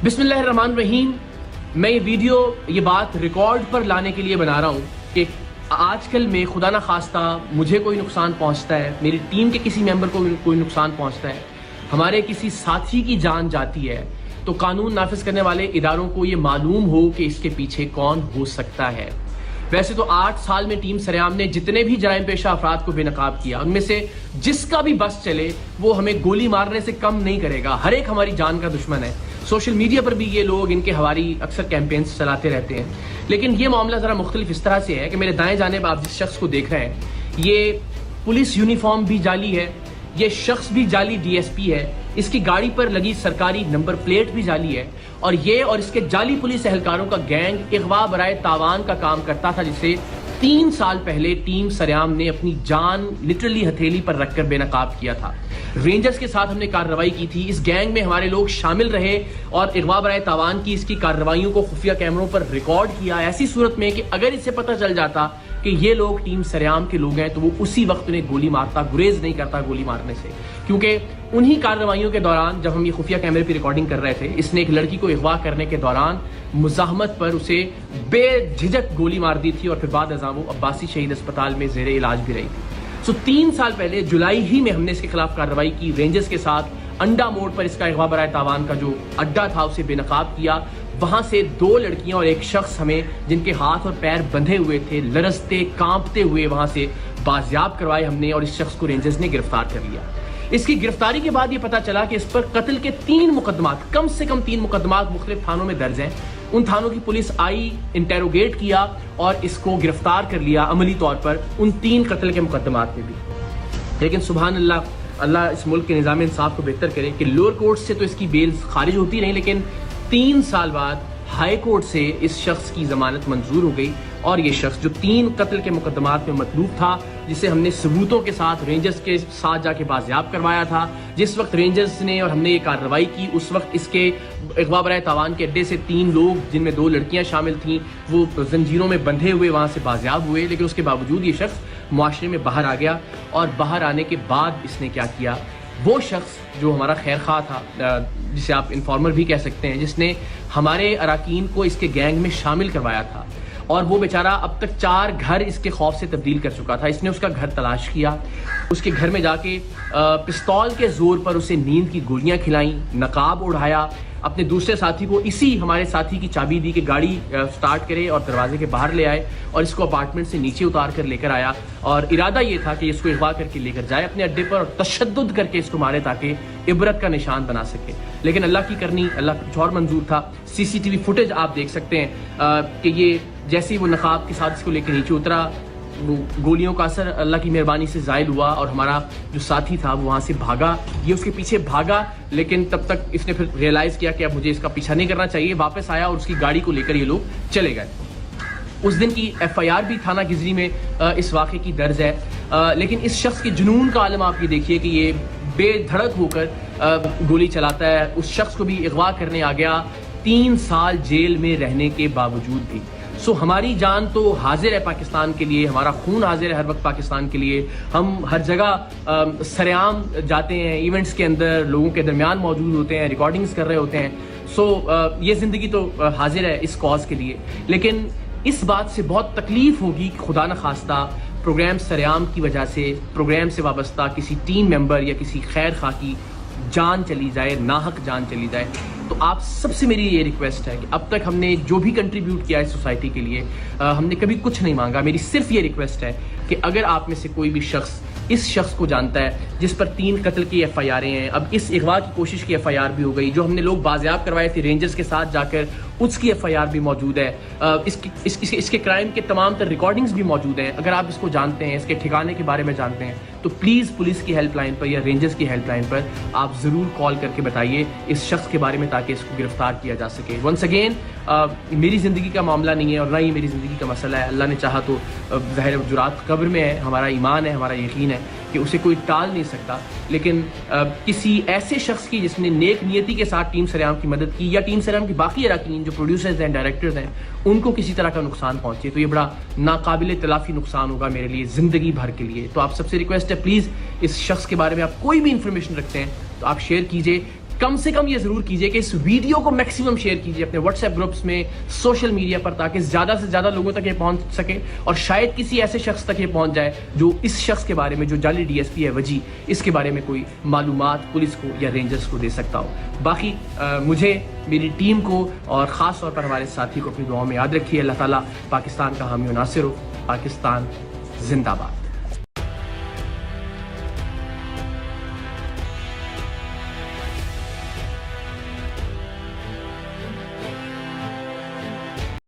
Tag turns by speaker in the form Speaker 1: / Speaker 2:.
Speaker 1: بسم اللہ الرحمن الرحیم. میں یہ ویڈیو یہ بات ریکارڈ پر لانے کے لیے بنا رہا ہوں کہ آج کل میں خدا نہ خواستہ مجھے کوئی نقصان پہنچتا ہے, میری ٹیم کے کسی ممبر کو کوئی نقصان پہنچتا ہے, ہمارے کسی ساتھی کی جان جاتی ہے, تو قانون نافذ کرنے والے اداروں کو یہ معلوم ہو کہ اس کے پیچھے کون ہو سکتا ہے. ویسے تو 8 سال میں ٹیم سریام نے جتنے بھی جرائم پیشہ افراد کو بے نقاب کیا, ان میں سے جس کا بھی بس چلے وہ ہمیں گولی مارنے سے کم نہیں کرے گا. ہر ایک ہماری جان کا دشمن ہے. سوشل میڈیا پر بھی یہ لوگ ان کے حوالی اکثر کیمپینز چلاتے رہتے ہیں. لیکن یہ معاملہ ذرا مختلف اس طرح سے ہے کہ میرے دائیں جانب آپ جس شخص کو دیکھ رہے ہیں, یہ پولیس یونیفارم بھی جعلی ہے, یہ شخص بھی جعلی ڈی ایس پی ہے, اس کی گاڑی پر لگی سرکاری نمبر پلیٹ بھی جعلی ہے, اور یہ اور اس کے جعلی پولیس اہلکاروں کا گینگ اغوا برائے تاوان کا کام کرتا تھا, جسے 3 سال پہلے ٹیم سریام نے اپنی جان لٹرلی ہتھیلی پر رکھ کر بے نقاب کیا تھا. رینجرز کے ساتھ ہم نے کارروائی کی تھی, اس گینگ میں ہمارے لوگ شامل رہے اور اغوا برائے تاوان کی اس کی کارروائیوں کو خفیہ کیمروں پر ریکارڈ کیا, ایسی صورت میں کہ اگر اسے پتہ چل جاتا کہ یہ لوگ ٹیم سریام کے لوگ ہیں تو وہ اسی وقت انہیں گولی مارتا, گریز نہیں کرتا گولی مارنے سے. کیونکہ انہی کارروائیوں کے دوران جب ہم یہ خفیہ کیمرے پہ ریکارڈنگ کر رہے تھے, اس نے ایک لڑکی کو اغوا کرنے کے دوران مزاحمت پر اسے بے جھجک گولی مار دی تھی, اور پھر بعد ازاں وہ عباسی شہید اسپتال میں زیر علاج بھی رہی تھی. 3 سال پہلے جولائی ہی میں ہم نے اس کے خلاف کارروائی کی. رینجرز کے ساتھ انڈا موڑ پر اس کا اغوا برائے تاوان کا جو اڈا تھا اسے بے نقاب کیا. وہاں سے 2 لڑکیاں اور ایک شخص ہمیں جن کے ہاتھ اور پیر بندھے ہوئے تھے, لرزتے کانپتے ہوئے وہاں سے بازیاب کروائے ہم نے, اور اس شخص کو رینجرز نے گرفتار کر لیا. اس کی گرفتاری کے بعد یہ پتا چلا کہ اس پر قتل کے 3 مقدمات, کم سے کم 3 مقدمات مختلف تھانوں میں درج ہیں. ان تھانوں کی پولیس آئی, انٹیروگیٹ کیا اور اس کو گرفتار کر لیا عملی طور پر ان 3 قتل کے مقدمات میں بھی. لیکن سبحان اللہ, اللہ اس ملک کے نظام انصاف کو بہتر کرے کہ لوور کورٹ سے تو اس کی بیل خارج ہوتی نہیں, لیکن 3 سال بعد ہائی کورٹ سے اس شخص کی ضمانت منظور ہو گئی, اور یہ شخص جو 3 قتل کے مقدمات میں مطلوب تھا, جسے ہم نے ثبوتوں کے ساتھ رینجرز کے ساتھ جا کے بازیاب کروایا تھا, جس وقت رینجرز نے اور ہم نے یہ کارروائی کی اس وقت اس کے اغوا برائے تاوان کے اڈے سے 3 لوگ جن میں 2 لڑکیاں شامل تھیں وہ زنجیروں میں بندھے ہوئے وہاں سے بازیاب ہوئے. لیکن اس کے باوجود یہ شخص معاشرے میں باہر آ گیا, اور باہر آنے کے بعد اس نے کیا کیا, وہ شخص جو ہمارا خیر خواہ تھا, جسے آپ انفارمر بھی کہہ سکتے ہیں, جس نے ہمارے اراکین کو اس کے گینگ میں شامل کروایا تھا, اور وہ بیچارہ اب تک 4 گھر اس کے خوف سے تبدیل کر چکا تھا. اس نے اس کا گھر تلاش کیا, اس کے گھر میں جا کے پستول کے زور پر اسے نیند کی گولیاں کھلائیں, نقاب اڑھایا, اپنے دوسرے ساتھی کو اسی ہمارے ساتھی کی چابی دی کہ گاڑی سٹارٹ کرے اور دروازے کے باہر لے آئے, اور اس کو اپارٹمنٹ سے نیچے اتار کر لے کر آیا, اور ارادہ یہ تھا کہ اس کو اغوا کر کے لے کر جائے اپنے اڈے پر اور تشدد کر کے اس کو مارے تاکہ عبرت کا نشان بنا سکے. لیکن اللہ کی کرنی, اللہ کا کچھ اور منظور تھا. CCTV فوٹیج آپ دیکھ سکتے ہیں کہ یہ جیسے ہی وہ نقاب کے ساتھ اس کو لے کے نیچے اترا, وہ گولیوں کا اثر اللہ کی مہربانی سے زائل ہوا, اور ہمارا جو ساتھی تھا وہ وہاں سے بھاگا. یہ اس کے پیچھے بھاگا, لیکن تب تک اس نے پھر ریئلائز کیا کہ اب مجھے اس کا پیچھا نہیں کرنا چاہیے. واپس آیا اور اس کی گاڑی کو لے کر یہ لوگ چلے گئے. اس دن کی FIR بھی تھانہ گزری میں اس واقعے کی درج ہے. لیکن اس شخص کے جنون کا عالم آپ یہ دیکھیے کہ یہ بے دھڑک ہو کر گولی چلاتا ہے. اس شخص کو بھی اغوا کرنے آ گیا 3 سال جیل میں رہنے کے باوجود بھی. ہماری جان تو حاضر ہے پاکستان کے لیے, ہمارا خون حاضر ہے ہر وقت پاکستان کے لیے. ہم ہر جگہ سرعام جاتے ہیں, ایونٹس کے اندر لوگوں کے درمیان موجود ہوتے ہیں, ریکارڈنگز کر رہے ہوتے ہیں. یہ زندگی تو حاضر ہے اس کاز کے لیے. لیکن اس بات سے بہت تکلیف ہوگی کہ خدا نہ خواستہ پروگرام سریام کی وجہ سے پروگرام سے وابستہ کسی ٹیم ممبر یا کسی خیر خواہ کی جان چلی جائے, ناحق جان چلی جائے. تو آپ سب سے میری یہ ریکویسٹ ہے کہ اب تک ہم نے جو بھی کنٹریبیوٹ کیا ہے سوسائٹی کے لیے, ہم نے کبھی کچھ نہیں مانگا. میری صرف یہ ریکویسٹ ہے کہ اگر آپ میں سے کوئی بھی شخص اس شخص کو جانتا ہے جس پر 3 قتل کی FIR ہیں, اب اس اغوا کی کوشش کی FIR بھی ہو گئی, جو ہم نے لوگ بازیاب کروائے تھے رینجرز کے ساتھ جا کر اس کی FIR بھی موجود ہے, اس کے کرائم کے تمام تر ریکارڈنگز بھی موجود ہیں. اگر آپ اس کو جانتے ہیں, اس کے ٹھکانے کے بارے میں جانتے ہیں, تو پلیز پولیس کی ہیلپ لائن پر یا رینجرز کی ہیلپ لائن پر آپ ضرور کال کر کے بتائیے اس شخص کے بارے میں, تاکہ اس کو گرفتار کیا جا سکے. ونس اگین میری زندگی کا معاملہ نہیں ہے اور نہ ہی میری زندگی کا مسئلہ ہے. اللہ نے چاہا تو ظاہر جرات قبر میں ہے, ہمارا ایمان ہے, ہمارا یقین ہے کہ اسے کوئی ٹال نہیں سکتا. لیکن کسی ایسے شخص کی جس نے نیک نیتی کے ساتھ ٹیم سریام کی مدد کی, یا ٹیم سریام کی باقی اراکین جو پروڈیوسرز ہیں, ڈائریکٹرز ہیں, ان کو کسی طرح کا نقصان پہنچے, تو یہ بڑا ناقابل تلافی نقصان ہوگا میرے لیے زندگی بھر کے لیے. تو آپ سب سے ریکویسٹ ہے, پلیز اس شخص کے بارے میں آپ کوئی بھی انفارمیشن رکھتے ہیں تو آپ شیئر کیجئے. کم سے کم یہ ضرور کیجئے کہ اس ویڈیو کو میکسیمم شیئر کیجئے اپنے واٹس ایپ گروپس میں, سوشل میڈیا پر, تاکہ زیادہ سے زیادہ لوگوں تک یہ پہنچ سکے, اور شاید کسی ایسے شخص تک یہ پہنچ جائے جو اس شخص کے بارے میں, جو جعلی ڈی ایس پی ہے وجی, اس کے بارے میں کوئی معلومات پولیس کو یا رینجرز کو دے سکتا ہو. باقی مجھے, میری ٹیم کو اور خاص طور پر ہمارے ساتھی کو اپنی دعاؤں میں یاد رکھیے. اللہ تعالیٰ پاکستان کا حامی و ناصر ہو. پاکستان زندہ باد.